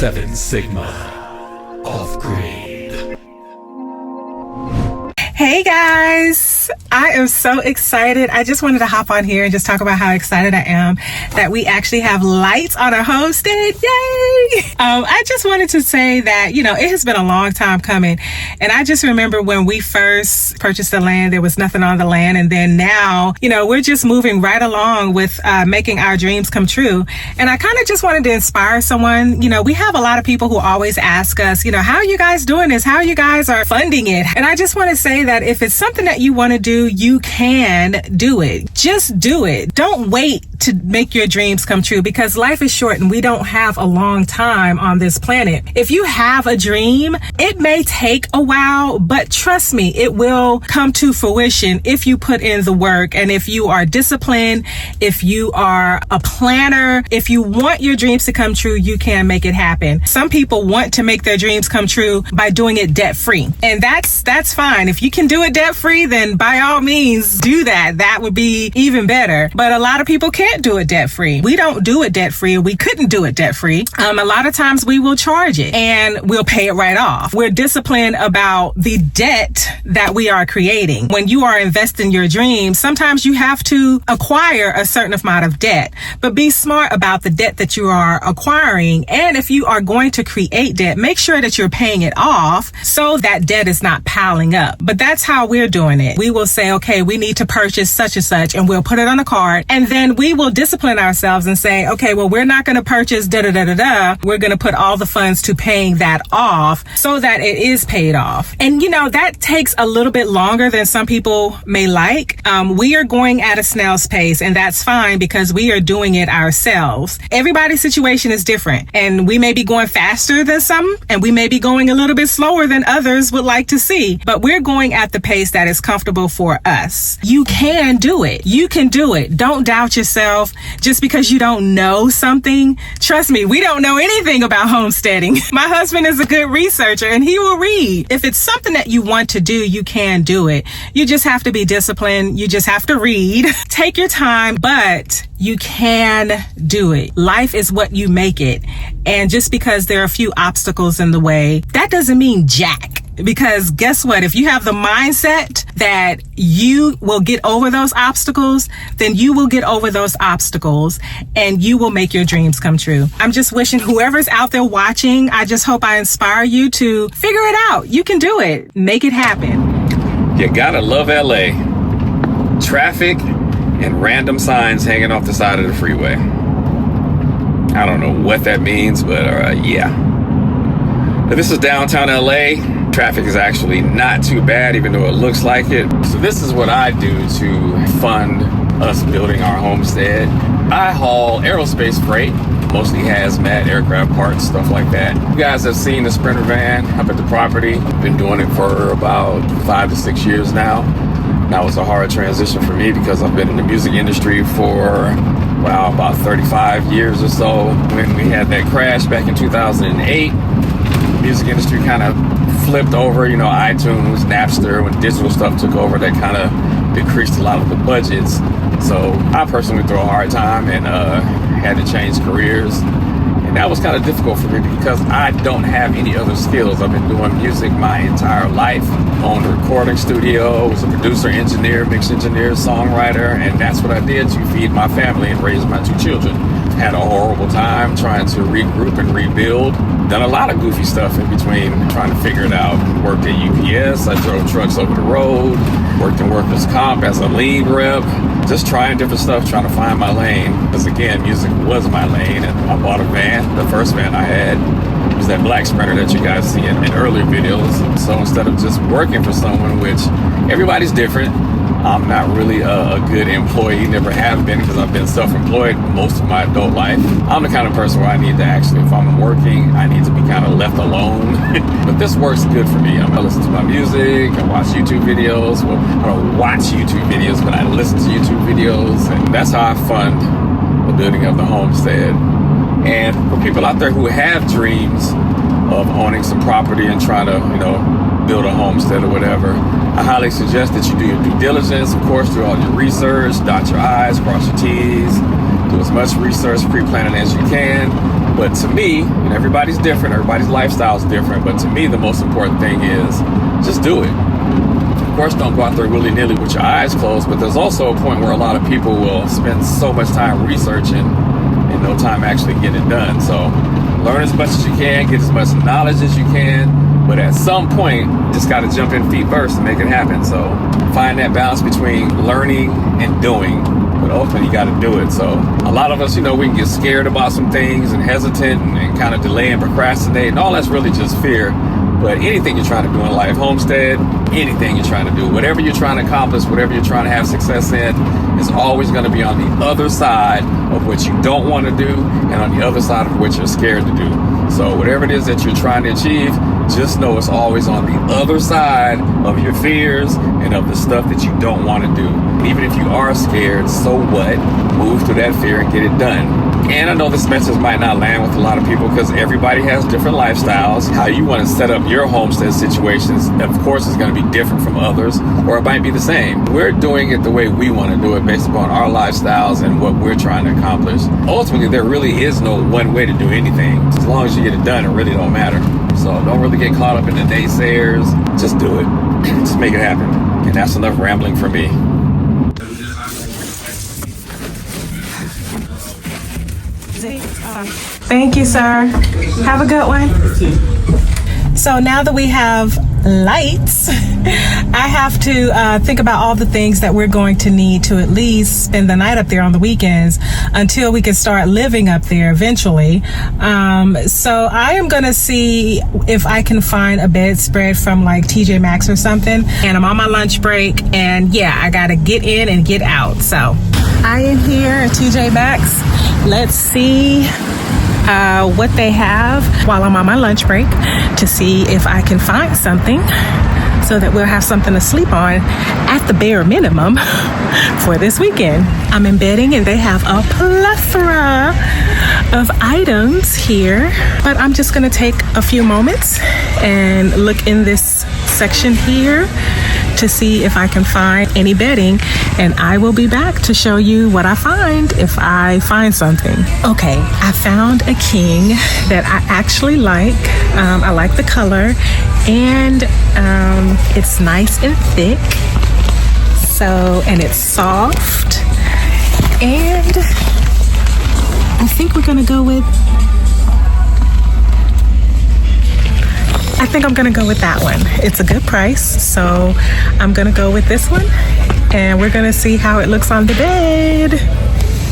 7 Sigma Offgrid. Hey guys, I am so excited. I just wanted to hop on here and just talk about how excited I am that we actually have lights on our homestead. Yay! I just wanted to say that, it has been a long time coming. And I just remember when we first purchased the land, there was nothing on the land. And then now, we're just moving right along with making our dreams come true. And I kind of just wanted to inspire someone. We have a lot of people who always ask us, how are you guys doing this? How you guys are funding it? And I just want to say that if it's something that you want to do, you can do it. Just do it. Don't wait to make your dreams come true, because life is short and we don't have a long time on this planet. If you have a dream, it may take a while, but trust me, it will come to fruition if you put in the work and if you are disciplined, if you are a planner. If you want your dreams to come true, you can make it happen. Some people want to make their dreams come true by doing it debt-free, and that's fine. If you can do it debt-free, then by all means do that. That would be even better. But a lot of people can't do it debt-free. We don't do it debt-free. We couldn't do it debt-free. A lot of times we will charge it and we'll pay it right off. We're disciplined about the debt that we are creating. When you are investing your dreams, sometimes you have to acquire a certain amount of debt, but be smart about the debt that you are acquiring. And if you are going to create debt, make sure that you're paying it off so that debt is not piling up. But that's how we're doing it. We will say, okay, we need to purchase such and such, and we'll put it on a card, and then we will discipline ourselves and say, okay, well, we're not going to purchase da-da-da-da-da. We're going to put all the funds to paying that off so that it is paid off. And that takes a little bit longer than some people may like. We are going at a snail's pace, and that's fine because we are doing it ourselves. Everybody's situation is different, and we may be going faster than some, and we may be going a little bit slower than others would like to see, but we're going at the pace that is comfortable for us. You can do it. You can do it. Don't doubt yourself just because you don't know something. Trust me, we don't know anything about homesteading. My husband is a good researcher and he will read. If it's something that you want to do, you can do it. You just have to be disciplined. You just have to read. Take your time, but you can do it. Life is what you make it. And just because there are a few obstacles in the way, that doesn't mean jack. Because guess what? If you have the mindset that you will get over those obstacles, then you will get over those obstacles and you will make your dreams come true. I'm just wishing whoever's out there watching, I just hope I inspire you to figure it out. You can do it. Make it happen. You gotta love LA. Traffic and random signs hanging off the side of the freeway. I don't know what that means, but yeah. But this is downtown LA. Traffic is actually not too bad, even though it looks like it. So this is what I do to fund us building our homestead. I haul aerospace freight, mostly hazmat, aircraft parts, stuff like that. You guys have seen the Sprinter van up at the property. Been doing it for about 5 to 6 years now. That was a hard transition for me because I've been in the music industry for, about 35 years or so. When we had that crash back in 2008, the music industry kind of flipped over, iTunes, Napster, when digital stuff took over, that kind of decreased a lot of the budgets. So I personally went through a hard time and had to change careers. And that was kind of difficult for me because I don't have any other skills. I've been doing music my entire life. Owned a recording studio, was a producer, engineer, mix engineer, songwriter, and that's what I did to feed my family and raise my 2 children. Had a horrible time trying to regroup and rebuild. Done a lot of goofy stuff in between trying to figure it out. Worked at UPS, I drove trucks over the road, worked in workers' comp as a lead rep, just trying different stuff, trying to find my lane. Because again, music was my lane, and I bought a van. The first van I had was that black Sprinter that you guys see in earlier videos. So instead of just working for someone, which everybody's different, I'm not really a good employee, never have been, because I've been self-employed most of my adult life. I'm the kind of person where I need to actually, if I'm working, I need to be kind of left alone. But this works good for me. I listen to my music, I watch YouTube videos. Well, I don't watch YouTube videos, but I listen to YouTube videos. And that's how I fund the building of the homestead. And for people out there who have dreams of owning some property and trying to, build a homestead or whatever, I highly suggest that you do your due diligence, of course, do all your research, dot your I's, cross your T's, do as much research, pre-planning as you can. But to me, and everybody's different, everybody's lifestyle is different, but to me the most important thing is just do it. Of course, don't go out there willy-nilly with your eyes closed, but there's also a point where a lot of people will spend so much time researching and no time actually getting it done. So learn as much as you can, get as much knowledge as you can, but at some point, you just got to jump in feet first and make it happen. So find that balance between learning and doing, but ultimately you got to do it. So a lot of us, we can get scared about some things and hesitant and kind of delay and procrastinate, and all that's really just fear. But anything you're trying to do in life, Homestead, anything you're trying to do, whatever you're trying to accomplish, whatever you're trying to have success in, is always going to be on the other side of what you don't want to do and on the other side of what you're scared to do. So whatever it is that you're trying to achieve, just know it's always on the other side of your fears and of the stuff that you don't want to do. Even if you are scared, so what? Move through that fear and get it done. And I know this message might not land with a lot of people because everybody has different lifestyles. How you want to set up your homestead situations, of course, is going to be different from others, or it might be the same. We're doing it the way we want to do it based upon our lifestyles and what we're trying to accomplish. Ultimately, there really is no one way to do anything. As long as you get it done, it really don't matter. So don't really get caught up in the naysayers. Just do it. Just make it happen. And that's enough rambling for me. Thank you, sir. Have a good one. So now that we have lights, I have to think about all the things that we're going to need to at least spend the night up there on the weekends until we can start living up there eventually. So I am going to see if I can find a bedspread from like TJ Maxx or something. And I'm on my lunch break, and yeah, I got to get in and get out. So I am here at TJ Maxx. Let's see what they have while I'm on my lunch break to see if I can find something so that we'll have something to sleep on at the bare minimum for this weekend. I'm in bedding and they have a plethora of items here, but I'm just gonna take a few moments and look in this section here to see if I can find any bedding, and I will be back to show you what I find if I find something. Okay, I found a king that I actually like. I like the color, and it's nice and thick, and it's soft, and I think we're gonna go with I'm gonna go with that one. It's a good price, so I'm gonna go with this one, and we're gonna see how it looks on the bed.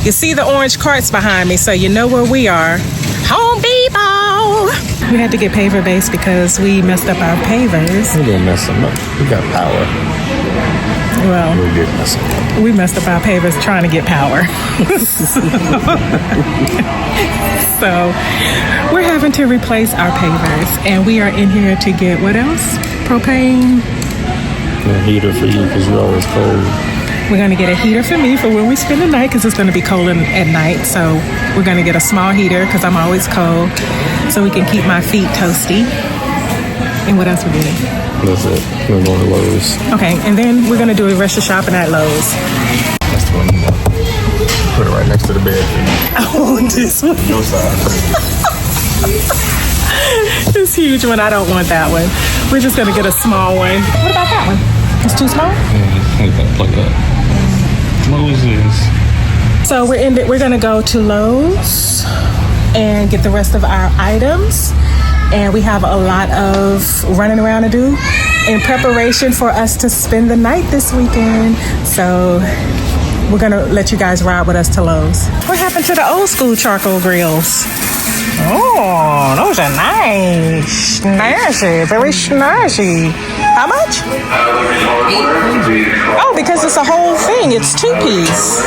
You see the orange carts behind me, so you know where we are. Home Depot! We had to get paver base because we messed up our pavers. We didn't mess them up. We got power. Well, We did mess them up. we messed up our pavers trying to get power. So we're having to replace our pavers, and we are in here to get what else? Propane. A heater for you because you're always cold. We're going to get a heater for me for when we spend the night because it's going to be cold at night. So we're going to get a small heater because I'm always cold, so we can keep my feet toasty. And what else we getting? That's it. We're going to Lowe's. Okay, and then we're going to do the rest of shopping at Lowe's. That's the one you want. Put it right next to the bed. Oh, this one. Your side. This huge one. I don't want that one. We're just going to get a small one. What about that one? It's too small? We gotta plug that. Lowe's is. So we're going to go to Lowe's and get the rest of our items. And we have a lot of running around to do in preparation for us to spend the night this weekend. So we're gonna let you guys ride with us to Lowe's. What happened to the old school charcoal grills? Oh, those are nice. Snazzy, very snazzy. How much? Oh, because it's a whole thing. It's 2-piece.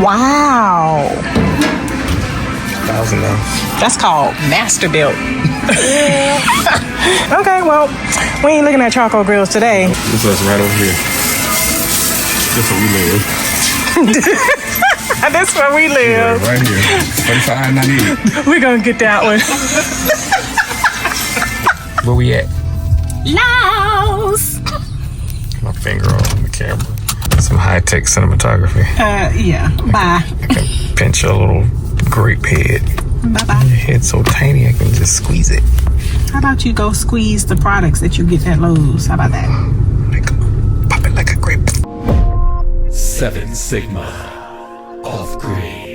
Wow. $1,000. That's called master built. Okay, well, we ain't looking at charcoal grills today. This is right over here. This where we live. That's where we live. Yeah, right here. $35.98. We're gonna get that one. Where we at? Lowe's. My finger on the camera. Some high-tech cinematography. Yeah. Bye. Okay. pinch your little grape head. Bye-bye. Your head's so tiny I can just squeeze it. How about you go squeeze the products that you get at Lowe's? How about that? Pop it like a grape. 7 Sigma. Off-grid.